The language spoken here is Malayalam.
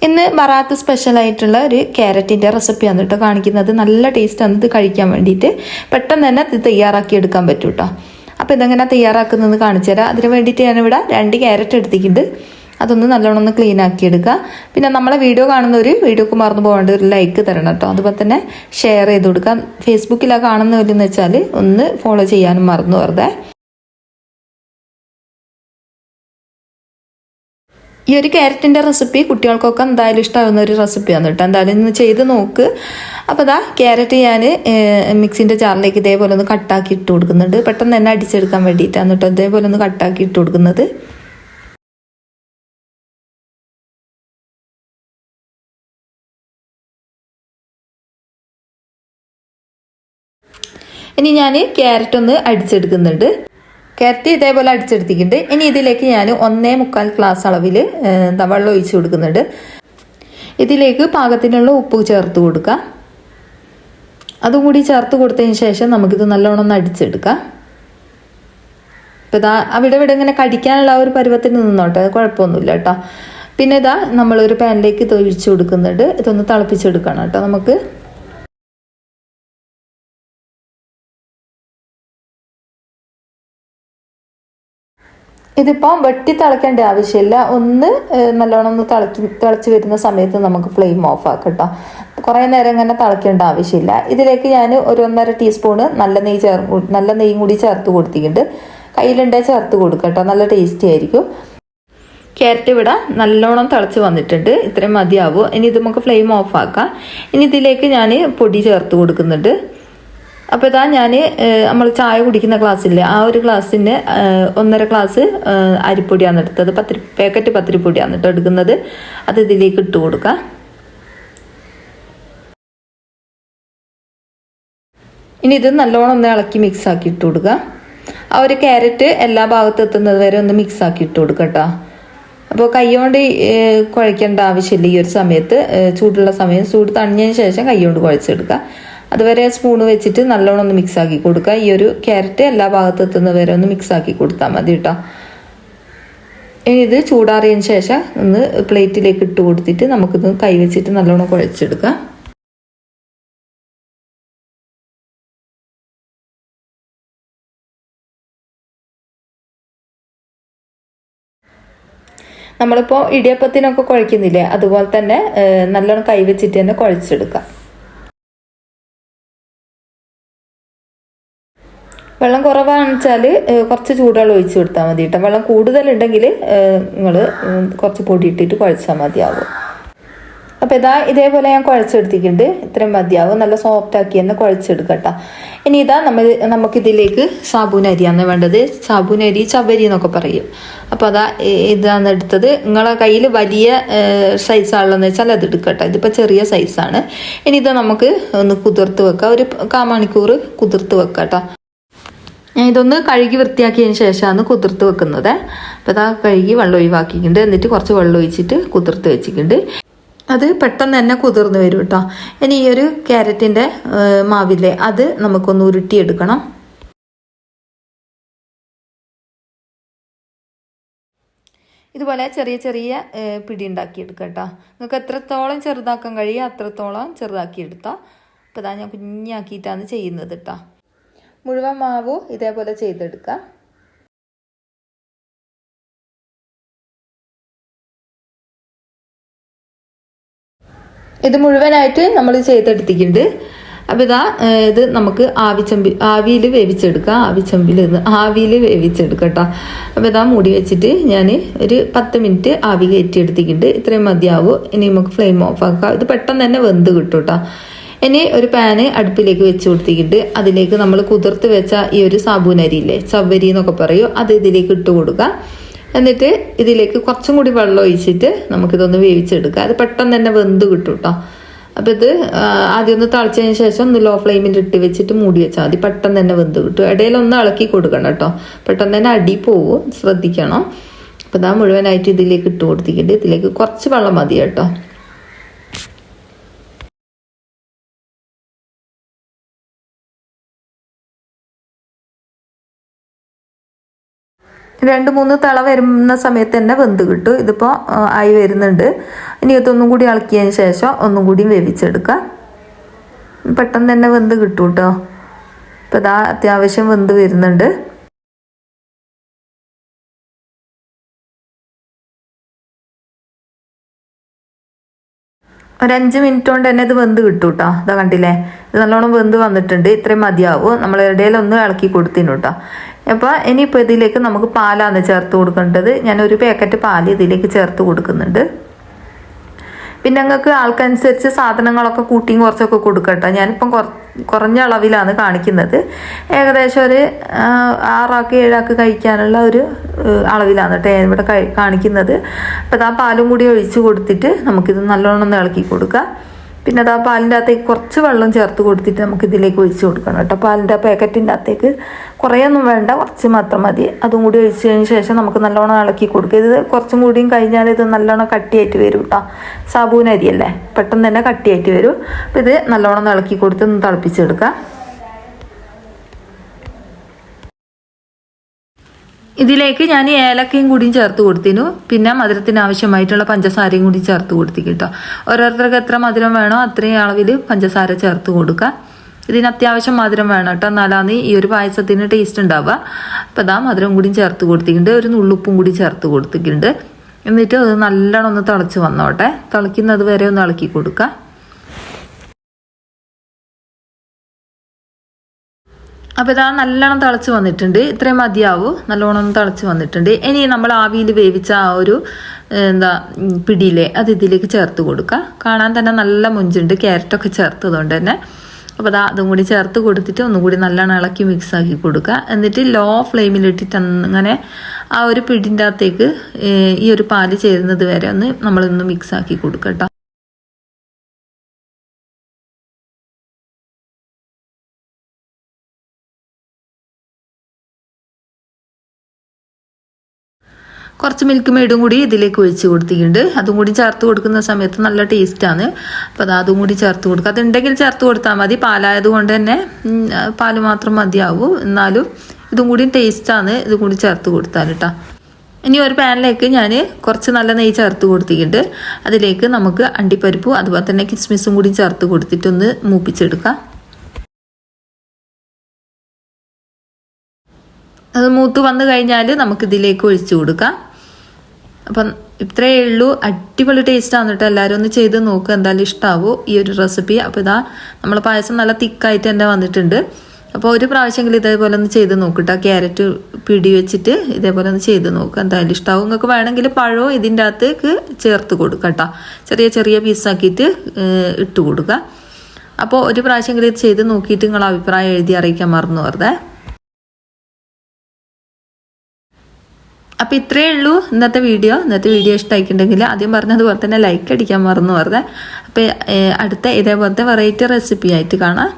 ഇന്ന് ബറാത്ത് സ്പെഷ്യലായിട്ടുള്ള ഒരു ക്യാരറ്റിൻ്റെ റെസിപ്പിയാണ് കേട്ടോ കാണിക്കുന്നത്. നല്ല ടേസ്റ്റാണ് ഇത് കഴിക്കാൻ വേണ്ടിയിട്ട്. പെട്ടെന്ന് തന്നെ ഇത് തയ്യാറാക്കി എടുക്കാൻ പറ്റും കേട്ടോ. അപ്പോൾ ഇതെങ്ങനെ തയ്യാറാക്കുന്നതെന്ന് കാണിച്ചു തരാം. അതിന് വേണ്ടിയിട്ട് ഞാനിവിടെ 2 ക്യാരറ്റ് എടുത്തിട്ടുണ്ട്. അതൊന്ന് നല്ലോണം ഒന്ന് ക്ലീൻ ആക്കി എടുക്കുക. പിന്നെ നമ്മളെ വീഡിയോ കാണുന്നവർ വീഡിയോക്ക് മറന്നു പോകേണ്ട ഒരു ലൈക്ക് തരണം കേട്ടോ. അതുപോലെ തന്നെ ഷെയർ ചെയ്ത് കൊടുക്കുക. ഫേസ്ബുക്കിലാണ് കാണുന്നവരെന്ന് വെച്ചാൽ ഒന്ന് ഫോളോ ചെയ്യാനും മറന്നു വെറുതെ. ഈ ഒരു ക്യാരറ്റിൻ്റെ റെസിപ്പി കുട്ടികൾക്കൊക്കെ എന്തായാലും ഇഷ്ടമാകുന്ന ഒരു റെസിപ്പിയാണ് കേട്ടോ. എന്തായാലും ഇന്ന് ചെയ്ത് നോക്ക്. അപ്പോൾ ഇതാ ക്യാരറ്റ് ഞാൻ മിക്സിൻ്റെ ജാറിലേക്ക് ഇതേപോലെ ഒന്ന് കട്ടാക്കി ഇട്ട് കൊടുക്കുന്നുണ്ട്. പെട്ടെന്ന് തന്നെ അടിച്ചെടുക്കാൻ വേണ്ടിയിട്ടാണ് കേട്ടോ ഇതേപോലെ ഒന്ന് കട്ടാക്കി ഇട്ട് കൊടുക്കുന്നത്. ഇനി ഞാൻ ക്യാരറ്റ് ഒന്ന് അടിച്ചെടുക്കുന്നുണ്ട്. ക്യാരറ്റ് ഇതേപോലെ അടിച്ചെടുത്തിട്ടുണ്ട്. ഇനി ഇതിലേക്ക് ഞാൻ 1.25 ഗ്ലാസ് അളവിൽ വെള്ളം ഒഴിച്ച് കൊടുക്കുന്നുണ്ട്. ഇതിലേക്ക് പാകത്തിനുള്ള ഉപ്പ് ചേർത്ത് കൊടുക്കുക. അതും കൂടി ചേർത്ത് കൊടുത്തതിന് ശേഷം നമുക്കിത് നല്ലോണം ഒന്ന് അടിച്ചെടുക്കാം. ഇപ്പം ഇതാ അവിടെ ഇവിടെ ഇങ്ങനെ കടിക്കാനുള്ള ഒരു പരുവത്തിന് നിന്നോട്ടെ, അത് കുഴപ്പമൊന്നുമില്ല കേട്ടോ. പിന്നെ ഇതാ നമ്മളൊരു പാനിലേക്ക് ഇത് ഒഴിച്ച് കൊടുക്കുന്നുണ്ട്. ഇതൊന്ന് തിളപ്പിച്ചെടുക്കണം കേട്ടോ നമുക്ക്. ഇതിപ്പോൾ വെട്ടി തിളയ്ക്കേണ്ട ആവശ്യമില്ല. ഒന്ന് നല്ലോണം ഒന്ന് തിളച്ച് വരുന്ന സമയത്ത് നമുക്ക് ഫ്ലെയിം ഓഫ് ആക്കാം കേട്ടോ. കുറേ നേരം ഇങ്ങനെ തിളയ്ക്കേണ്ട ആവശ്യമില്ല. ഇതിലേക്ക് ഞാൻ 1.5 ടീസ്പൂണ് നല്ല നെയ്യും കൂടി ചേർത്ത് കൊടുത്തിട്ടുണ്ട്. കയ്യിലുണ്ടെങ്കിൽ ചേർത്ത് കൊടുക്കുക കേട്ടോ, നല്ല ടേസ്റ്റി ആയിരിക്കും. ക്യാരറ്റ് ഇവിടെ നല്ലോണം തിളച്ച് വന്നിട്ടുണ്ട്. ഇത്രയും മതിയാവും. ഇനി ഇത് നമുക്ക് ഫ്ലെയിം ഓഫ് ആക്കാം. ഇനി ഇതിലേക്ക് ഞാൻ പൊടി ചേർത്ത് കൊടുക്കുന്നുണ്ട്. അപ്പോൾ ഇതാ ഞാൻ നമ്മൾ ചായ കുടിക്കുന്ന ഗ്ലാസ്സില്ലേ, ആ ഒരു ഗ്ലാസ്സിന് 1.5 ഗ്ലാസ് അരിപ്പൊടിയാണ് എടുത്തത്. പാക്കറ്റ് പത്തിരിപ്പൊടിയാണ് കേട്ടോ എടുക്കുന്നത്. അത് ഇതിലേക്ക് ഇട്ട് കൊടുക്കുക. ഇനി ഇത് നല്ലോണം ഒന്ന് ഇളക്കി മിക്സ് ആക്കി ഇട്ട് കൊടുക്കുക. ആ ഒരു ക്യാരറ്റ് എല്ലാ ഭാഗത്തും എത്തുന്നത് വരെ ഒന്ന് മിക്സ് ആക്കി ഇട്ട് കൊടുക്കുക കേട്ടോ. അപ്പോൾ കൈകൊണ്ട് കുഴയ്ക്കേണ്ട ആവശ്യമില്ല ഈ ഒരു സമയത്ത്. ചൂടുള്ള സമയം, ചൂട് തണിഞ്ഞതിന് ശേഷം കൈകൊണ്ട് കുഴച്ചെടുക്കുക. അതുവരെ സ്പൂണ് വെച്ചിട്ട് നല്ലോണം ഒന്ന് മിക്സ് ആക്കി കൊടുക്കുക. ഈ ഒരു ക്യാരറ്റ് എല്ലാ ഭാഗത്തും എത്തുന്നത് വരെ ഒന്ന് മിക്സ് ആക്കി കൊടുത്താൽ മതി കേട്ടോ. ഇനി ഇത് ചൂടാറിയതിന് ശേഷം ഒന്ന് പ്ലേറ്റിലേക്ക് ഇട്ട് കൊടുത്തിട്ട് നമുക്കിത് കൈ വെച്ചിട്ട് നല്ലോണം കുഴച്ചെടുക്കാം. നമ്മളിപ്പോൾ ഇടിയപ്പത്തിനൊക്കെ കുഴയ്ക്കുന്നില്ലേ, അതുപോലെ തന്നെ നല്ലോണം കൈ വെച്ചിട്ട് തന്നെ കുഴച്ചെടുക്കാം. വെള്ളം കുറവാണെന്ന് വെച്ചാൽ കുറച്ച് ചൂടുവെള്ളം ഒഴിച്ച് കൊടുത്താൽ മതി കേട്ടോ. വെള്ളം കൂടുതലുണ്ടെങ്കിൽ നിങ്ങൾ കുറച്ച് പൊടി ഇട്ടിട്ട് കുഴച്ചാൽ മതിയാവും. അപ്പോൾ ഇതേപോലെ ഞാൻ കുഴച്ചെടുത്തിട്ടുണ്ട്. ഇത്രയും മതിയാവും. നല്ല സോഫ്റ്റ് ആക്കി തന്നെ കുഴച്ചെടുക്കാം കേട്ടോ. ഇനി നമുക്കിതിലേക്ക് സാബൂൻ അരിയാണ് വേണ്ടത്. സാബൂൻ അരി, ചവ്വരി എന്നൊക്കെ പറയും. അപ്പോൾ ഇതാണ് എടുത്തത്. നിങ്ങളെ കയ്യിൽ വലിയ സൈസാണെന്ന് വെച്ചാൽ അത് എടുക്കട്ടെ. ഇതിപ്പോൾ ചെറിയ സൈസാണ്. ഇനി ഇത് നമുക്ക് ഒന്ന് കുതിർത്ത് വെക്കാം. ഒരു 1/4 മണിക്കൂർ കുതിർത്ത് വെക്കാം കേട്ടോ. ഞാൻ ഇതൊന്ന് കഴുകി വൃത്തിയാക്കിയതിന് ശേഷമാണ് കുതിർത്ത് വെക്കുന്നത്. അപ്പോൾ കഴുകി വെള്ളം ഒഴിവാക്കിയിട്ടുണ്ട്. എന്നിട്ട് കുറച്ച് വെള്ളം ഒഴിച്ചിട്ട് കുതിർത്ത് വെച്ചിട്ടുണ്ട്. അത് പെട്ടെന്ന് തന്നെ കുതിർന്ന് വരും കേട്ടോ. ഇനി ഈ ഒരു ക്യാരറ്റിൻ്റെ മാവില്ലേ, അത് നമുക്കൊന്ന് ഉരുട്ടിയെടുക്കണം. ഇതുപോലെ ചെറിയ ചെറിയ പിടി ഉണ്ടാക്കിയെടുക്കാം കേട്ടോ. നിങ്ങൾക്ക് എത്രത്തോളം ചെറുതാക്കാൻ കഴിയുക അത്രത്തോളം ചെറുതാക്കിയെടുത്താൽ. അപ്പോൾ ഞാൻ കുഞ്ഞാക്കിയിട്ടാണ് ചെയ്യുന്നത് കേട്ടോ. മുഴുവൻ മാവും ഇതേപോലെ ചെയ്തെടുക്കാം. ഇത് മുഴുവനായിട്ട് നമ്മൾ ചെയ്തെടുത്തിട്ടുണ്ട്. അപ്പോൾ ഇത് നമുക്ക് ആവിയിൽ വേവിച്ചെടുക്കാം. ആവിയിൽ വേവിച്ചെടുക്കാം കേട്ടോ. അപ്പോൾ മൂടി വെച്ചിട്ട് ഞാൻ ഒരു 10 മിനിറ്റ് ആവി കയറ്റിയെടുത്തിട്ടുണ്ട്. ഇത്രയും മതിയാവും. ഇനി നമുക്ക് ഫ്ലെയിം ഓഫ് ആക്കാം. ഇത് പെട്ടെന്ന് തന്നെ വെന്ത് കിട്ടും കേട്ടോ. ഇനി ഒരു പാന് അടുപ്പിലേക്ക് വെച്ച് കൊടുത്തിട്ടുണ്ട്. അതിലേക്ക് നമ്മൾ കുതിർത്ത് വെച്ച ഈ ഒരു സാബൂൻ അരിയില്ലേ, ചവ്വരി എന്നൊക്കെ പറയും, അത് ഇതിലേക്ക് ഇട്ട് കൊടുക്കുക. എന്നിട്ട് ഇതിലേക്ക് കുറച്ചും കൂടി വെള്ളം ഒഴിച്ചിട്ട് നമുക്കിതൊന്ന് വേവിച്ചെടുക്കാം. അത് പെട്ടെന്ന് തന്നെ വെന്ത് കിട്ടും കേട്ടോ. അപ്പോൾ ഇത് ആദ്യം ഒന്ന് തിളച്ചതിന് ശേഷം ഒന്ന് ലോ ഫ്ലെയിമിൽ ഇട്ട് വെച്ചിട്ട് മൂടി വെച്ചാൽ മതി. പെട്ടെന്ന് തന്നെ വെന്ത് കിട്ടും. ഇടയിലൊന്ന് ഇളക്കി കൊടുക്കണം കേട്ടോ. പെട്ടെന്ന് തന്നെ അടി പോവും, ശ്രദ്ധിക്കണം. അപ്പോൾ മുഴുവനായിട്ട് ഇതിലേക്ക് ഇട്ട് കൊടുത്തിട്ടുണ്ട്. ഇതിലേക്ക് കുറച്ച് വെള്ളം മതി കേട്ടോ. 2-3 തിള വരുന്ന സമയത്ത് തന്നെ വെന്ത് കിട്ടും. ഇതിപ്പോൾ ആയി വരുന്നുണ്ട്. ഇനി ഇതൊന്നും കൂടി ഇളക്കിയതിന് ശേഷം ഒന്നും കൂടി വേവിച്ചെടുക്കുക. പെട്ടെന്ന് തന്നെ വെന്ത് കിട്ടും കേട്ടോ. ഇപ്പോൾ ഇതാ അത്യാവശ്യം വെന്ത് വരുന്നുണ്ട്. ഒരു 5 മിനിറ്റ് കൊണ്ട് തന്നെ ഇത് വെന്ത് കിട്ടും കേട്ടോ. ഇതാ കണ്ടില്ലേ, ഇത് നല്ലോണം വെന്ത് വന്നിട്ടുണ്ട്. ഇത്രയും മതിയാവും. നമ്മൾ ഇടയിലൊന്ന് ഇളക്കി കൊടുത്തിനു കേട്ടോ. അപ്പോൾ ഇനിയിപ്പോൾ ഇതിലേക്ക് നമുക്ക് പാലാണ് ചേർത്ത് കൊടുക്കേണ്ടത്. ഞാനൊരു പാക്കറ്റ് പാൽ ഇതിലേക്ക് ചേർത്ത് കൊടുക്കുന്നുണ്ട്. പിന്നെ നിങ്ങൾക്ക് ആൾക്കനുസരിച്ച് സാധനങ്ങളൊക്കെ കൂട്ടിയും കുറച്ചൊക്കെ കൊടുക്കട്ടോ. ഞാനിപ്പം കുറഞ്ഞ അളവിലാണ് കാണിക്കുന്നത്. ഏകദേശം ഒരു 6 ആൾക്ക് 7 ആൾക്ക് കഴിക്കാനുള്ള ഒരു അളവിലാണ് കേട്ടോ ഇവിടെ കാണിക്കുന്നത്. അപ്പോൾ ആ പാലും കൂടി ഒഴിച്ച് കൊടുത്തിട്ട് നമുക്കിത് നല്ലോണം ഒന്ന് ഇളക്കി കൊടുക്കാം. പിന്നെ അത് ആ പാലിൻ്റെ അകത്തേക്ക് കുറച്ച് വെള്ളം ചേർത്ത് കൊടുത്തിട്ട് നമുക്ക് ഇതിലേക്ക് ഒഴിച്ച് കൊടുക്കണം കേട്ടോ. പാലിൻ്റെ പാക്കറ്റിൻ്റെ അകത്തേക്ക് കുറേയൊന്നും വേണ്ട, കുറച്ച് മാത്രം മതി. അതും കൂടി ഒഴിച്ചതിന് ശേഷം നമുക്ക് നല്ലോണം ഇളക്കി കൊടുക്കുക. ഇത് കുറച്ചും കൂടിയും കഴിഞ്ഞാൽ ഇത് നല്ലോണം കട്ടിയായിട്ട് വരും കേട്ടോ. സാബൂൻ അരിയല്ലേ, പെട്ടെന്ന് തന്നെ കട്ടിയായിട്ട് വരും. അപ്പോൾ ഇത് നല്ലോണം ഇളക്കി കൊടുത്ത് ഒന്ന് തിളപ്പിച്ചെടുക്കുക. ഇതിലേക്ക് ഞാൻ ഏലക്കയും കൂടിയും ചേർത്ത് കൊടുത്തിനു. പിന്നെ മധുരത്തിന് ആവശ്യമായിട്ടുള്ള പഞ്ചസാരയും കൂടി ചേർത്ത് കൊടുത്തി കേട്ടോ. ഓരോരുത്തർക്ക് എത്ര മധുരം വേണോ അത്രയും അളവിൽ പഞ്ചസാര ചേർത്ത് കൊടുക്കുക. ഇതിന് അത്യാവശ്യം മധുരം വേണം കേട്ടോ, എന്നാലാണ് ഈ ഒരു പായസത്തിന് ടേസ്റ്റ് ഉണ്ടാവുക. അപ്പോൾ അതാ മധുരം കൂടിയും ചേർത്ത് കൊടുത്തിട്ടുണ്ട്. ഒരു നുള്ളുപ്പും കൂടി ചേർത്ത് കൊടുത്തിട്ടുണ്ട്. എന്നിട്ട് അത് നല്ലോണം ഒന്ന് തിളച്ച് വന്നോട്ടെ. തിളയ്ക്കുന്നത് വരെ ഒന്ന് ഇളക്കി കൊടുക്കുക. അപ്പോൾ ഇതാ നല്ലോണം തിളച്ച് വന്നിട്ടുണ്ട്. ഇത്രയും മതിയാവും. നല്ലോണം തിളച്ച് വന്നിട്ടുണ്ട്. ഇനി നമ്മൾ ആവിയിൽ വേവിച്ച ആ ഒരു പിടിയിലെ അത് ഇതിലേക്ക് ചേർത്ത് കൊടുക്കുക. കാണാൻ തന്നെ നല്ല മുഞ്ചുണ്ട്, ക്യാരറ്റൊക്കെ ചേർത്തതുകൊണ്ട് തന്നെ. അപ്പോൾ അതാ അതും കൂടി ചേർത്ത് കൊടുത്തിട്ട് ഒന്നും കൂടി നല്ലോണം ഇളക്കി മിക്സ് ആക്കി കൊടുക്കുക. എന്നിട്ട് ലോ ഫ്ലെയിമിലിട്ടിട്ട് അങ്ങനെ ആ ഒരു പിടിൻ്റെ അകത്തേക്ക് ഈ ഒരു പാല് ചേരുന്നത് വരെ നമ്മളൊന്ന് മിക്സ് ആക്കി കൊടുക്കുക കേട്ടോ. കുറച്ച് മിൽക്ക് മെയ്ഡും കൂടി ഇതിലേക്ക് ഒഴിച്ച് കൊടുത്തിട്ടുണ്ട്. അതും കൂടി ചേർത്ത് കൊടുക്കുന്ന സമയത്ത് നല്ല ടേസ്റ്റാണ്. അപ്പോൾ അതും കൂടി ചേർത്ത് കൊടുക്കുക. അതുണ്ടെങ്കിൽ ചേർത്ത് കൊടുത്താൽ മതി. പാലായത് കൊണ്ട് തന്നെ പാല് മാത്രം മതിയാവും. എന്നാലും ഇതും കൂടി ടേസ്റ്റാണ്. ഇതും കൂടി ചേർത്ത് കൊടുത്താൽ കേട്ടോ. ഇനി ഒരു പാനിലേക്ക് ഞാൻ കുറച്ച് നല്ല നെയ്യ് ചേർത്ത് കൊടുത്തിട്ടുണ്ട്. അതിലേക്ക് നമുക്ക് അണ്ടിപ്പരിപ്പും അതുപോലെ തന്നെ കിസ്മിസും കൂടി ചേർത്ത് കൊടുത്തിട്ടൊന്ന് മൂപ്പിച്ചെടുക്കാം. അത് മൂത്ത് വന്നു കഴിഞ്ഞാൽ നമുക്കിതിലേക്ക് ഒഴിച്ചു കൊടുക്കാം. അപ്പം ഇത്രയേ ഉള്ളൂ. അടിപൊളി ടേസ്റ്റാണ് കേട്ടോ. എല്ലാവരും ഒന്ന് ചെയ്ത് നോക്കുക, എന്തായാലും ഇഷ്ടമാവും ഈ ഒരു റെസിപ്പി. അപ്പോൾ ഇതാ നമ്മൾ പായസം നല്ല തിക്കായിട്ട് തന്നെ വന്നിട്ടുണ്ട്. അപ്പോൾ ഒരു പ്രാവശ്യമെങ്കിലും ഇതേപോലെ ഒന്ന് ചെയ്ത് നോക്കിട്ടോ. ക്യാരറ്റ് പിടി വെച്ചിട്ട് ഇതേപോലെ ഒന്ന് ചെയ്ത് നോക്കുക, എന്തായാലും ഇഷ്ടമാവും. നിങ്ങൾക്ക് വേണമെങ്കിൽ പഴവും ഇതിൻ്റെ അകത്തേക്ക് ചേർത്ത് കൊടുക്കുക കേട്ടോ. ചെറിയ ചെറിയ പീസാക്കിയിട്ട് ഇട്ട് കൊടുക്കുക. അപ്പോൾ ഒരു പ്രാവശ്യമെങ്കിലും ഇത് ചെയ്ത് നോക്കിയിട്ട് നിങ്ങൾ അഭിപ്രായം എഴുതി അറിയിക്കാൻ മറന്നു വെറുതെ. അപ്പോൾ ഇത്രയേ ഉള്ളൂ ഇന്നത്തെ വീഡിയോ ഇഷ്ടമായിട്ടുണ്ടെങ്കിൽ ആദ്യം പറഞ്ഞതുപോലെ തന്നെ ലൈക്ക് അടിക്കാൻ മറന്നു വെറുതെ. അപ്പോൾ അടുത്ത ഇതേപോലത്തെ വെറൈറ്റി റെസിപ്പി ആയിട്ട് കാണാം.